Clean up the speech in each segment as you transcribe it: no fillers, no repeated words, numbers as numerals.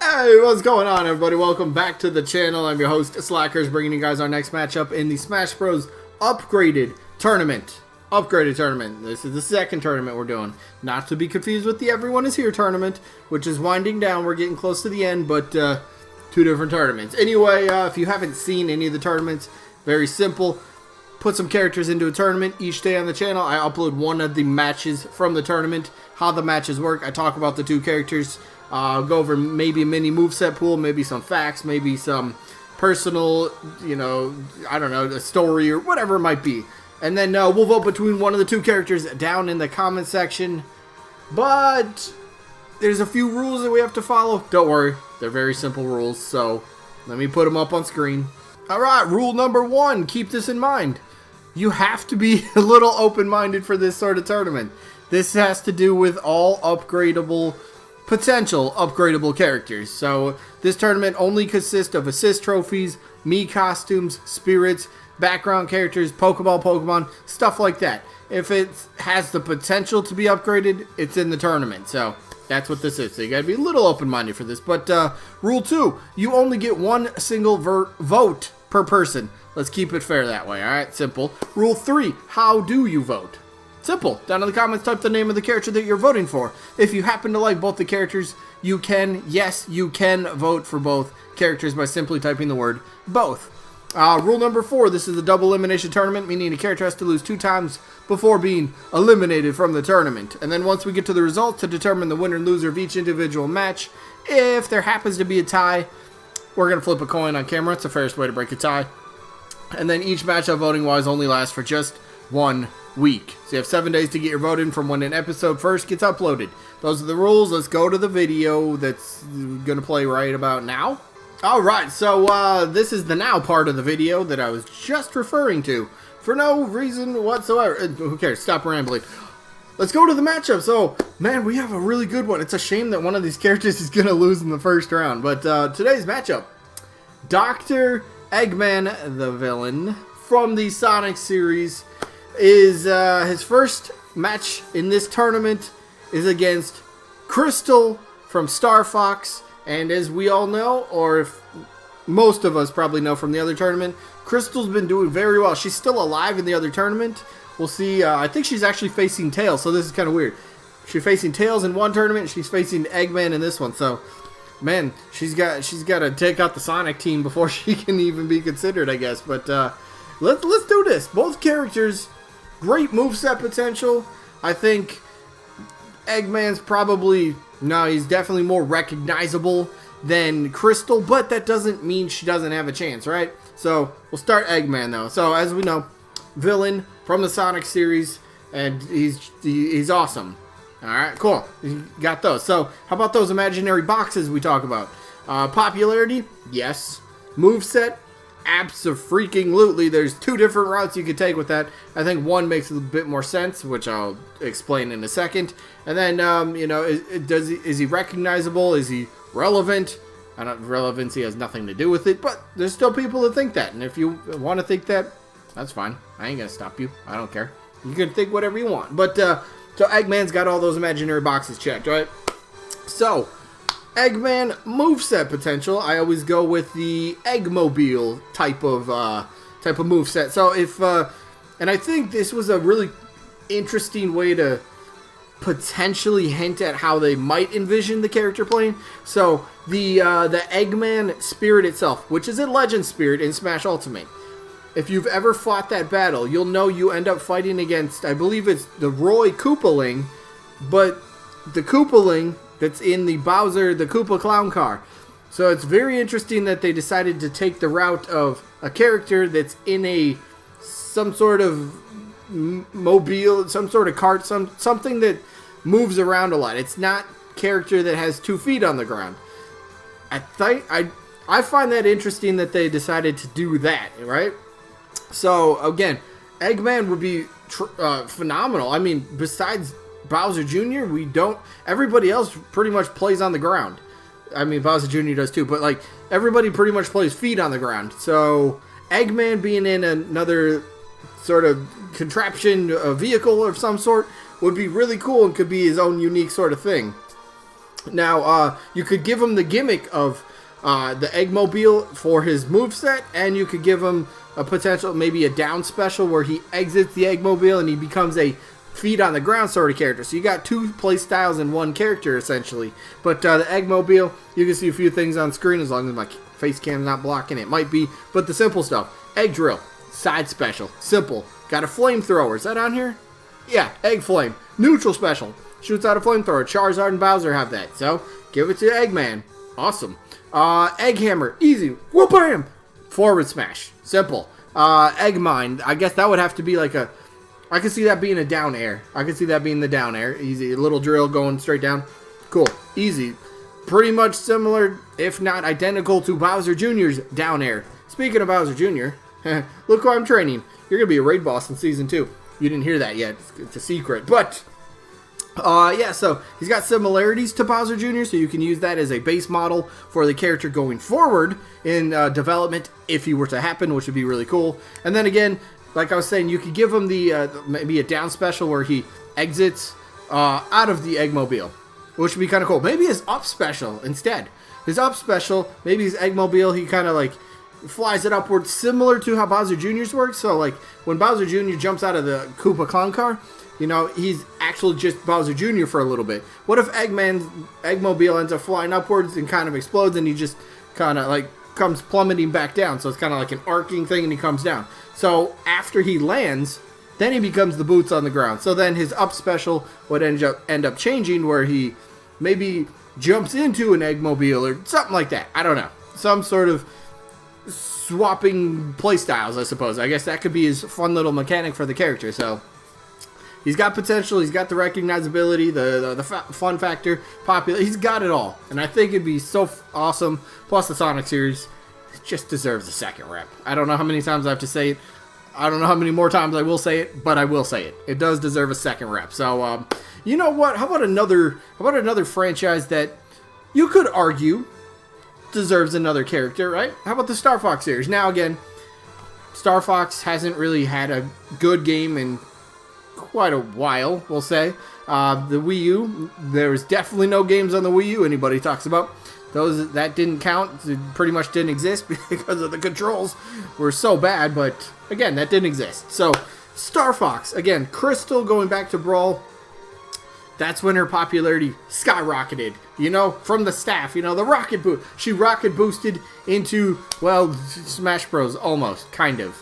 Hey, what's going on, everybody? Welcome back to the channel. I'm your host, Slackers, bringing you guys our next matchup in the Smash Bros. Upgraded Tournament. This is the second tournament we're doing. Not to be confused with the Everyone is Here tournament, which is winding down. We're getting close to the end, but two different tournaments. Anyway, if you haven't seen any of the tournaments, very simple. Put some characters into a tournament each day on the channel. I upload one of the matches from the tournament, how the matches work. I talk about the two characters. I'll go over maybe a mini moveset pool, maybe some facts, maybe some personal, I don't know, a story or whatever it might be. And then we'll vote between one of the two characters down in the comment section. But there's a few rules that we have to follow. Don't worry, they're very simple rules. So let me put them up on screen. All right, rule number 1, keep this in mind. You have to be a little open-minded for this sort of tournament. This has to do with all potential upgradable characters. So this tournament only consists of assist trophies, Mii costumes, spirits, background characters, Pokemon, stuff like that. If it has the potential to be upgraded, it's in the tournament. So that's what this is. So you gotta be a little open-minded for this. But rule 2, you only get one single vote per person. Let's keep it fair that way, alright? Simple. Rule 3, how do you vote? Simple. Down in the comments, type the name of the character that you're voting for. If you happen to like both the characters, you can vote for both characters by simply typing the word both. Rule number 4, this is a double elimination tournament, meaning a character has to lose 2 times before being eliminated from the tournament. And then once we get to the results to determine the winner and loser of each individual match, if there happens to be a tie, we're going to flip a coin on camera. It's the fairest way to break a tie. And then each matchup voting-wise only lasts for just 1 week. So you have 7 days to get your vote in from when an episode first gets uploaded. Those are the rules. Let's go to the video that's going to play right about now. Alright, so this is the now part of the video that I was just referring to for no reason whatsoever. Who cares? Stop rambling. Let's go to the matchup. So, man, we have a really good one. It's a shame that one of these characters is going to lose in the first round. But today's matchup, Dr. Eggman, the villain from the Sonic series, is his first match in this tournament is against Krystal from Starfox. And as we all know, or if most of us probably know from the other tournament, Krystal's been doing very well. She's still alive in the other tournament. We'll see. I think she's actually facing Tails, so this is kind of weird. She's facing Tails in one tournament, and she's facing Eggman in this one. So, man, she's got to take out the Sonic team before she can even be considered, I guess. But let's do this. Both characters, great moveset potential. I think Eggman's probably, no, he's definitely more recognizable than Krystal, but that doesn't mean she doesn't have a chance, right? So we'll start Eggman though. So as we know, villain from the Sonic series, and he's awesome. All right, cool. You got those. So how about those imaginary boxes we talk about? Popularity, yes. Moveset, abso-freaking-lutely. There's 2 different routes you could take with that. I think one makes a bit more sense, which I'll explain in a second. And then, is he recognizable? Is he relevant? Relevancy has nothing to do with it, but there's still people that think that. And if you want to think that, that's fine. I ain't gonna stop you. I don't care. You can think whatever you want. But so Eggman's got all those imaginary boxes checked, right? So Eggman moveset potential, I always go with the Eggmobile type of moveset. So if and I think this was a really interesting way to potentially hint at how they might envision the character playing. So the Eggman spirit itself, which is a legend spirit in Smash Ultimate. If you've ever fought that battle, you'll know you end up fighting against, I believe it's the Roy Koopaling, but the Koopaling that's in the Bowser, the Koopa clown car. So it's very interesting that they decided to take the route of a character that's in some sort of mobile, some sort of cart, something that moves around a lot. It's not a character that has 2 feet on the ground. I find that interesting that they decided to do that, right? So again, Eggman would be phenomenal. I mean, besides Bowser Jr., everybody else pretty much plays on the ground. I mean, Bowser Jr. does too, but like everybody pretty much plays feet on the ground. So Eggman being in another sort of contraption, a vehicle of some sort, would be really cool and could be his own unique sort of thing. Now, you could give him the gimmick of the Eggmobile for his moveset, and you could give him a potential, maybe a down special where he exits the Eggmobile and he becomes a feet on the ground sort of character. So you got two play styles in one character, essentially. But the Eggmobile, you can see a few things on screen as long as my face cam's not blocking it. Might be, but the simple stuff. Egg Drill, side special, simple. Got a flamethrower. Is that on here? Yeah, Egg Flame. Neutral special. Shoots out a flamethrower. Charizard and Bowser have that. So, give it to Eggman. Awesome. Egg Hammer. Easy. Whoop bam! Forward smash. Simple. Egg Mine. I guess that would have to be like a... I can see that being a down air. I can see that being the down air. Easy. A little drill going straight down. Cool. Easy. Pretty much similar, if not identical, to Bowser Jr.'s down air. Speaking of Bowser Jr., look who I'm training. You're going to be a raid boss in Season 2. You didn't hear that yet. It's a secret. But, yeah, so he's got similarities to Bowser Jr., so you can use that as a base model for the character going forward in development, if he were to happen, which would be really cool. And then again, like I was saying, you could give him the maybe a down special where he exits out of the Eggmobile, which would be kind of cool. Maybe his up special instead. His up special, maybe his Eggmobile, he kind of like flies it upwards, similar to how Bowser Jr.'s works. So like when Bowser Jr. jumps out of the Koopa Clown car, you know, he's actually just Bowser Jr. for a little bit. What if Eggman's Eggmobile ends up flying upwards and kind of explodes, and he just kind of like comes plummeting back down? So it's kind of like an arcing thing, and he comes down. So after he lands, then he becomes the boots on the ground. So then his up special would end up changing, where he maybe jumps into an Eggmobile or something like that. I don't know. Some sort of swapping playstyles, I suppose. I guess that could be his fun little mechanic for the character. So he's got potential. He's got the recognizability, the fun factor, popular. He's got it all. And I think it'd be so awesome. Plus the Sonic series just deserves a second rep. I don't know how many times I have to say it. I don't know how many more times I will say it, but I will say it. It does deserve a second rep. So, you know what? How about another franchise that you could argue deserves another character, right? How about the Starfox series? Now, again, Starfox hasn't really had a good game in quite a while, we'll say. The Wii U, there's definitely no games on the Wii U anybody talks about. Those that didn't count. It pretty much didn't exist because of the controls were so bad. But again, that didn't exist. So Starfox, again, Krystal going back to Brawl. That's when her popularity skyrocketed. You know, from the staff. You know, the rocket boost. She rocket boosted into, well, Smash Bros. Almost, kind of.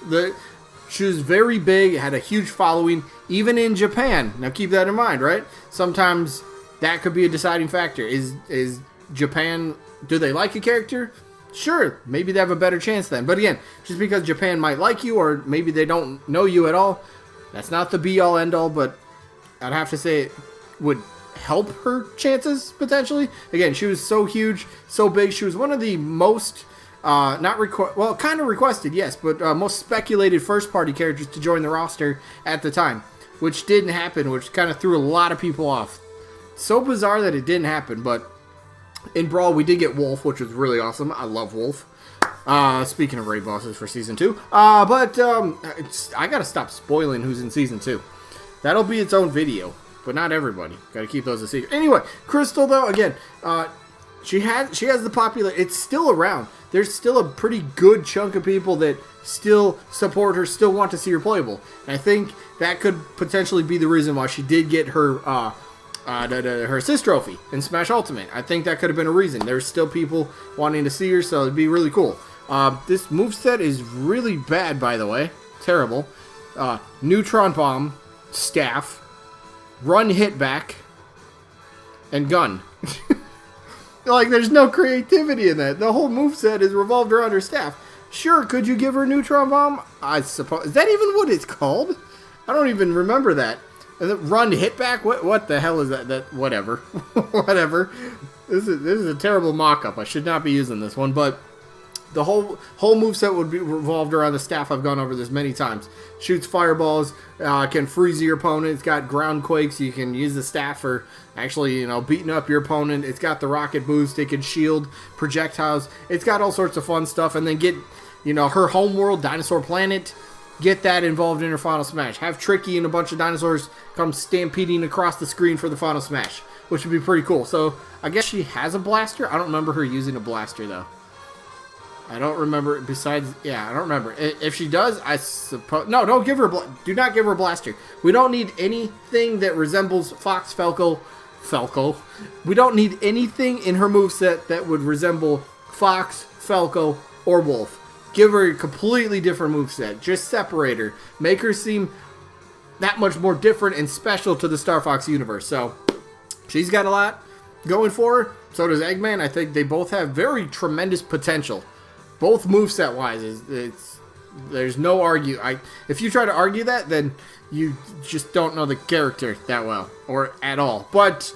She was very big, had a huge following, even in Japan. Now keep that in mind, right? Sometimes that could be a deciding factor. Is Japan, do they like a character? Sure, maybe they have a better chance then. But again, just because Japan might like you, or maybe they don't know you at all, that's not the be-all, end-all, but I'd have to say it would help her chances, potentially. Again, she was so huge, so big. She was one of the most, kind of requested, yes, but most speculated first-party characters to join the roster at the time, which didn't happen, which kind of threw a lot of people off. So bizarre that it didn't happen, but in Brawl, we did get Wolf, which was really awesome. I love Wolf. Speaking of raid bosses for Season 2. I gotta stop spoiling who's in Season 2. That'll be its own video, but not everybody. Gotta keep those a secret. Anyway, Krystal, though, again, she has the popular... It's still around. There's still a pretty good chunk of people that still support her, still want to see her playable. And I think that could potentially be the reason why she did get her... her assist trophy in Smash Ultimate. I think that could have been a reason. There's still people wanting to see her, so it'd be really cool. This moveset is really bad, by the way. Terrible. Neutron Bomb, Staff, Run Hit Back, and Gun. Like, there's no creativity in that. The whole moveset is revolved around her staff. Sure, could you give her Neutron Bomb? I suppose. Is that even what it's called? I don't even remember that. And then Run Hit Back? What the hell is that? Whatever. Whatever. This is a terrible mock-up. I should not be using this one, but the whole moveset would be revolved around the staff. I've gone over this many times. Shoots fireballs, can freeze your opponent. It's got ground quakes. You can use the staff for actually, beating up your opponent. It's got the rocket boost. It can shield projectiles. It's got all sorts of fun stuff. And then get, her homeworld, Dinosaur Planet. Get that involved in her Final Smash. Have Tricky and a bunch of dinosaurs come stampeding across the screen for the Final Smash. which would be pretty cool. So I guess she has a blaster. I don't remember her using a blaster though. I don't remember. Besides, yeah, I don't remember. If she does, I suppose. No, don't give her. Do not give her a blaster. We don't need anything that resembles Fox, Falco. We don't need anything in her moveset that would resemble Fox, Falco, or Wolf. Give her a completely different moveset. Just separate her. Make her seem that much more different and special to the Starfox universe. So she's got a lot going for her. So does Eggman. I think they both have very tremendous potential. Both moveset wise, there's no argue. If you try to argue that, then you just don't know the character that well or at all. But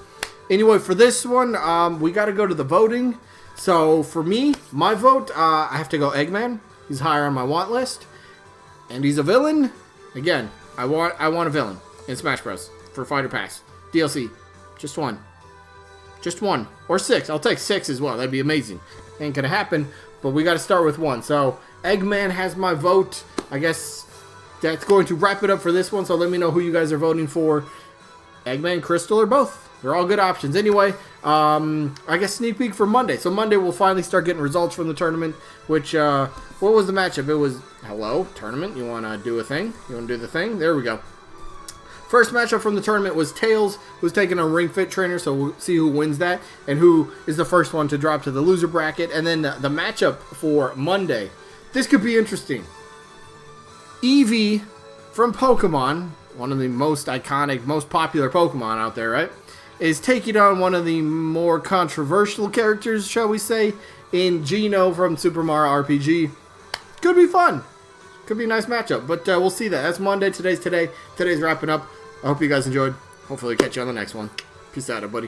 anyway, for this one, we got to go to the voting. So for me, my vote, I have to go Eggman. He's higher on my want list, and he's a villain. Again, I want a villain in Smash Bros. For Fighter Pass DLC. Just one or 6. I'll take 6 as well. That'd be amazing. Ain't gonna happen. But we got to start with 1. So, Eggman has my vote. I guess that's going to wrap it up for this one. So, let me know who you guys are voting for. Eggman, Krystal, or both. They're all good options. Anyway, I guess sneak peek for Monday. So, Monday we'll finally start getting results from the tournament. Which, what was the matchup? It was, hello, tournament. You want to do a thing? You want to do the thing? There we go. First matchup from the tournament was Tails, who's taking a Ring Fit trainer, so we'll see who wins that, and who is the first one to drop to the loser bracket. And then the matchup for Monday. This could be interesting. Eevee from Pokemon, one of the most iconic, most popular Pokemon out there, right? Is taking on one of the more controversial characters, shall we say, in Geno from Super Mario RPG. Could be fun. Could be a nice matchup, but we'll see that. That's Monday. Today's wrapping up. I hope you guys enjoyed. Hopefully catch you on the next one. Peace out, everybody.